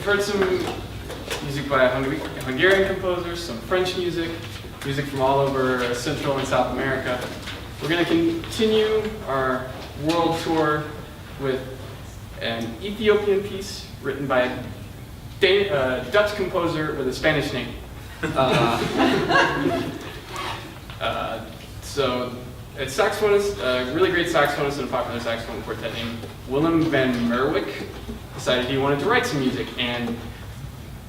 heard some music by Hungarian composers, some French music from all over Central and South America. We're going to continue our world tour with an Ethiopian piece written by a Dutch composer with a Spanish name. So a saxophonist, a really great saxophonist in a popular saxophone quartet named Willem van Merwijk decided he wanted to write some music, and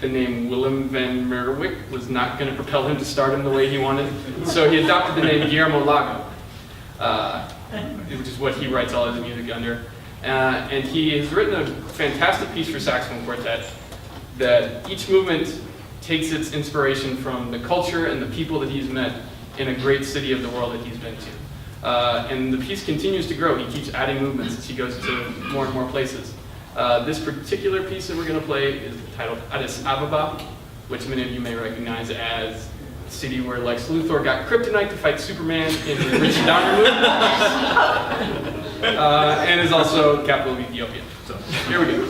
the name Willem van Merwijk was not going to propel him to stardom the way he wanted, so he adopted the name Guillermo Lago, which is what he writes all his music under. And he has written a fantastic piece for saxophone quartet that each movement takes its inspiration from the culture and the people that he's met in a great city of the world that he's been to. And the piece continues to grow. He keeps adding movements as he goes to more and more places. This particular piece that we're going to play is titled Addis Ababa, which many of you may recognize as the city where Lex Luthor got kryptonite to fight Superman in the Richard Donner movie, and is also capital of Ethiopia. So here we go.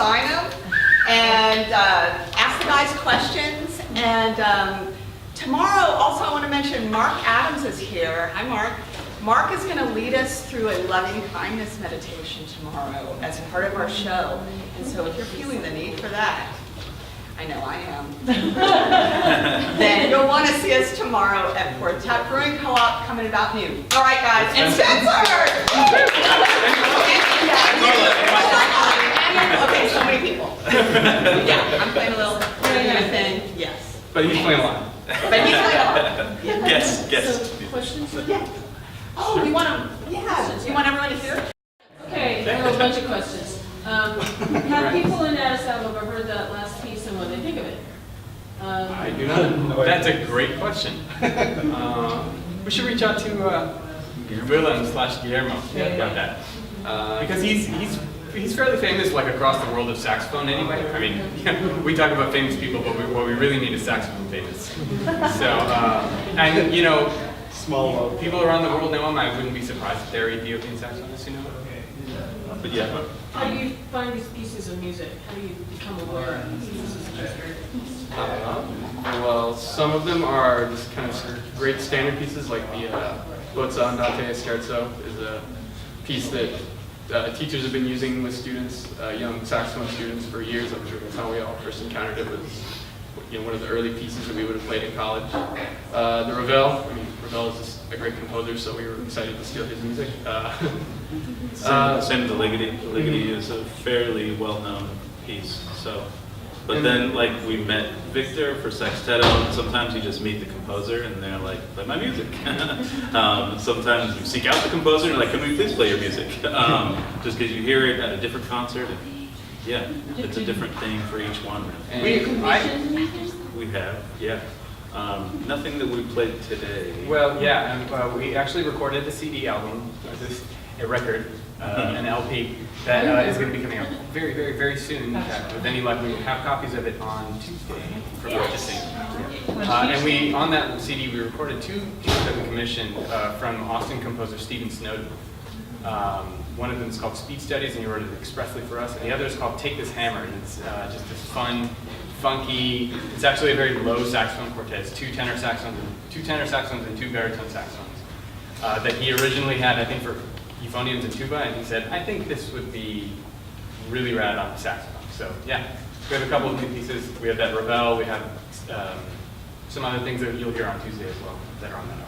sign them and ask the guys questions. And tomorrow, also I want to mention Mark Adams is here. Hi, Mark. Mark is going to lead us through a loving kindness meditation tomorrow as part of our show. And so if you're feeling the need for that, I know I am, then you'll want to see us tomorrow at Quartet Brewing Co-op coming about noon. All right, guys, and Spencer! Okay, so many people. Yeah, I'm playing a little thing, yes. But he's playing a lot. But he's playing a lot. Yes. So, questions? Yeah. Oh, you want to, yeah, you want everyone to hear? Okay, I have a bunch of questions. Have people in Addis Ababa heard that last piece and what they think of it? I do not. That's a great question. We should reach out to Willem/Guillermo about that. Because he's fairly famous like across the world of saxophone anyway. I mean, we talk about famous people, but what we really need is saxophone famous. So, and you know, people around the world know him. I wouldn't be surprised if they're Ethiopian saxophonists who know him. But yeah. How do you find these pieces of music? How do you become aware of these pieces of music? Well, some of them are just kind of great standard pieces, like the Bozza Andante Scherzo is a piece that teachers have been using with students, young saxophone students, for years. I'm sure that's how we all first encountered it. Was one of the early pieces that we would have played in college. The REVEL. I mean, REVEL is just a great composer, so we were excited to steal his music. Same with the Ligeti. The Ligeti is a fairly well-known piece. So, but then like we met Victor for sextetto, and sometimes you just meet the composer and they're like, play my music. Sometimes you seek out the composer and like, can we please play your music? Just because you hear it at a different concert. And, yeah, it's a different thing for each one. We have, yeah. Nothing that we played today. Well, yeah, and we actually recorded a CD album, a record, an LP that is going to be coming out very, very, very soon. With any luck, we will have copies of it on Tuesday for purchasing. And on that CD, we recorded two pieces that we commissioned from Austin composer Stephen Snowden. One of them is called Speed Studies, and he wrote it expressly for us. And the other is called Take This Hammer, and it's just this fun, funky. It's actually a very low saxophone quartet. It's two tenor saxophones and two baritone saxophones that he originally had, I think, for euphoniums and tuba. And he said, I think this would be really rad on the saxophone. So yeah, we have a couple of new pieces. We have that REVEL. We have some other things that you'll hear on Tuesday as well that are on that album.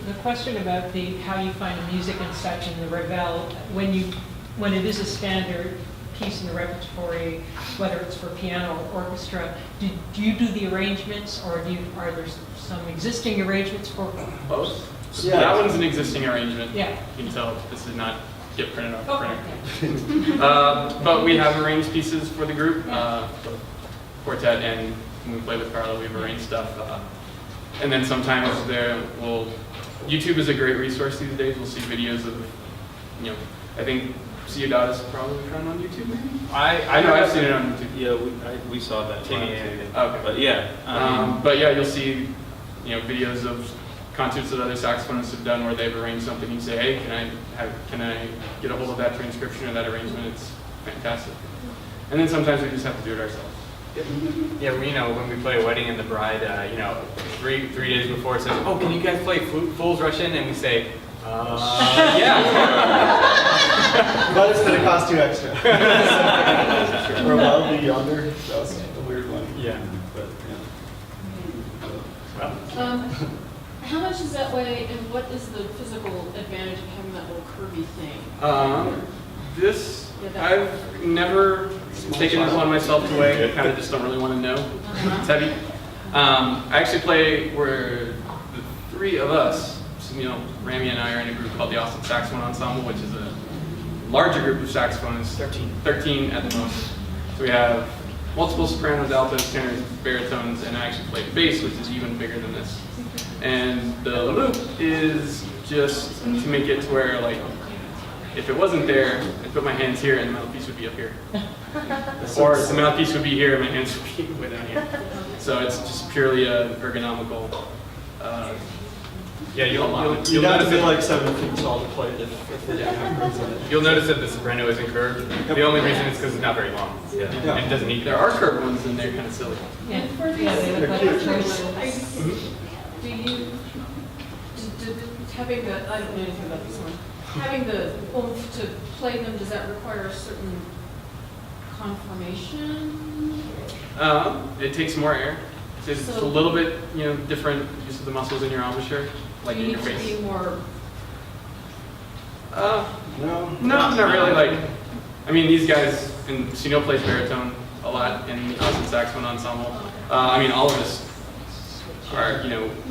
The question about how you find the music and such in the REVEL, when it is a standard piece in the repertory, whether it's for piano or orchestra, do you do the arrangements, or are there some existing arrangements for both? Yeah, that one's an existing arrangement. Yeah. You can tell this did not get printed off the printer. Yeah. But we have arranged pieces for the group, quartet, and when we play with Carla, we've arranged stuff. And then sometimes YouTube is a great resource these days. We'll see videos of, I think Ciudada's probably found on YouTube, maybe? I know I've seen it on YouTube. Yeah, we saw that. Okay. But yeah. But yeah, you'll see, videos of concerts that other saxophonists have done where they've arranged something. You say, hey, can I get a hold of that transcription or that arrangement? It's fantastic. And then sometimes we just have to do it ourselves. Yeah, when we play a wedding and the bride, 3 days before says, oh, can you guys play Fools Rush In? And we say, yeah. But it's going to cost you extra. Or I'll be younger. That's a weird one. Yeah. But, How much is that way, and what is the physical advantage of having that little curvy thing? I've never taken this on myself to weigh. I kind of just don't really want to know. It's heavy. I actually play where the three of us, Rami and I are in a group called the Austin Saxophone Ensemble, which is a larger group of saxophonists, 13 at the most. So we have multiple sopranos, altos, tenors, baritones, and I actually play bass, which is even bigger than this. And the loop is just to make it to where, like, if it wasn't there, I'd put my hands here and the mouthpiece would be up here. Or the mouthpiece would be here and my hands would be way down here. So it's just purely a ergonomical Yeah, You'd have notice to be it. like 7 feet tall to play it if they didn't have rings on it. You'll notice that the soprano isn't curved. The only reason is because it's not very long. Yeah. Yeah. And it doesn't need. There are curved ones and they're kind of silly. Yeah, And for these, yeah, they look like They're a cute. choice. do you, having the, I don't know anything about this one, having the oomph to play them, does that require a certain conformation? It takes more air. It's a So- little bit, different use of the muscles in your embouchure, like Do in you your need to face. be more, No, not really. Like, I mean, these guys, and Sunil plays baritone a lot in the Austin Saxophone Ensemble. I mean, all of us are,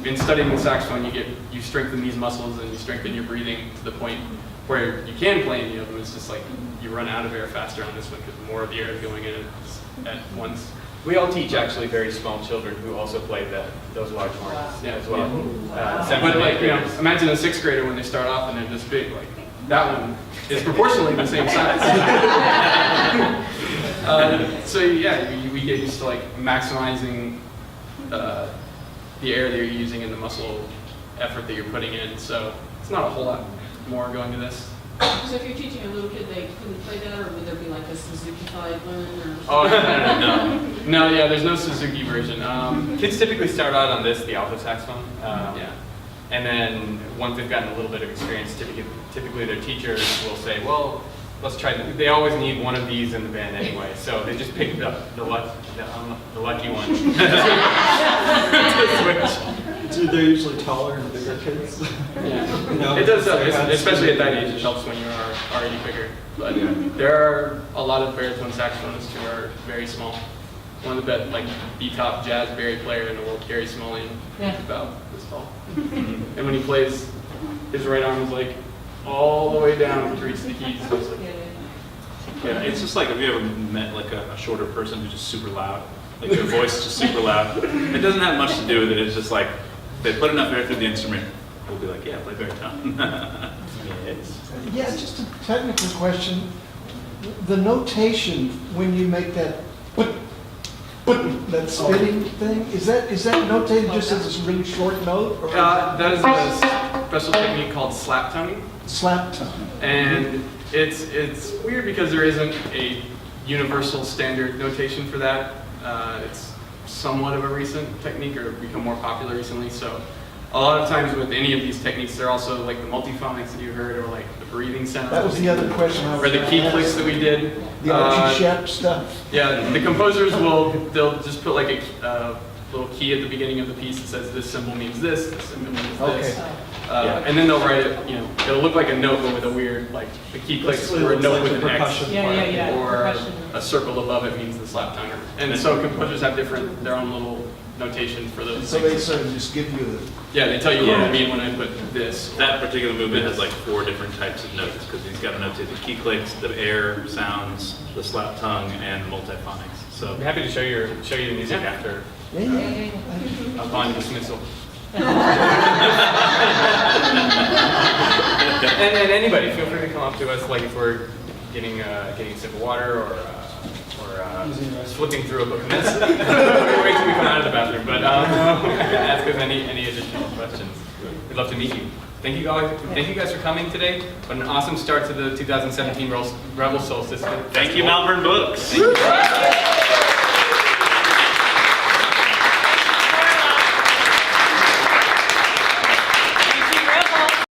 in studying the saxophone, you strengthen these muscles and you strengthen your breathing to the point where you can play any of them. It's just like you run out of air faster on this one because more of the air is going in at once. We all teach actually very small children who also play those large horns as well. But like, imagine a 6th grader when they start off and they're this big, like, that one is proportionally the same size. So yeah, we get used to like maximizing the air that you're using and the muscle effort that you're putting in. So it's not a whole lot more going to this. so if you're teaching a little kid, they couldn't play that, or would there be like a Suzuki 5 one or? Oh, no, yeah, there's no Suzuki version. Kids typically start out on this, the alto saxophone. Yeah. And then once they've gotten a little bit of experience, typically their teachers will say, well, let's try. They always need one of these in the band anyway, so they just pick the lucky one to switch. Dude, they're usually taller and bigger kids. Yeah. It does, especially at that age, it helps when you are already bigger. But there are a lot of baritone saxophonists who are very small. One of the top jazz bari player in the world, Gary Smullian, Yeah. is about this tall. And when he plays, his right arm is like all the way down to reach the keys. So it's like, Yeah, it's just like, have you ever met like a shorter person who's just super loud? Like their voice is just super loud. It doesn't have much to do with it. It's just like, they put enough air through the instrument, we'll be like, yeah, play baritone. Yes. Yeah, just a technical question. The notation, when you make that, that spitting thing, is that notated just as a really short note? Or that is a special technique called slap tonguing. slap tone? And it's weird because there isn't a universal standard notation for that. It's somewhat of a recent technique, or become more popular recently. So a lot of times with any of these techniques, they're also like the multiphonics that you heard, or like the breathing sounds. That was the other question I was Or the key gonna clicks ask. that we did. The Archie Shepp stuff. Yeah, the composers they'll just put like a little key at the beginning of the piece that says this symbol means this symbol means this. Okay. And then they'll write it, it'll look like a note, but with a weird, like the key clicks Basically, or a it's note like with the an X. percussion Yeah. Or Percussion. a circle above it means the slap tonguer. And so composers have their own little notation for those So they things. sort of just give you Yeah, they tell you what I Yeah. mean when I put this. That particular movement has like 4 different types of notes, because he's got to notate the key clicks, the air sounds, the slap tongue, and multiphonics. So I'm happy to show you the music after yeah. upon dismissal. and anybody, feel free to come up to us, like if we're getting a sip of water or flipping through a book. And that's wait till we come out of the bathroom. But ask us any additional questions. We'd love to meet you. Thank you guys for coming today. What an awesome start to the 2017 REVEL Solstice. thank you, Malvern Books. Thank you.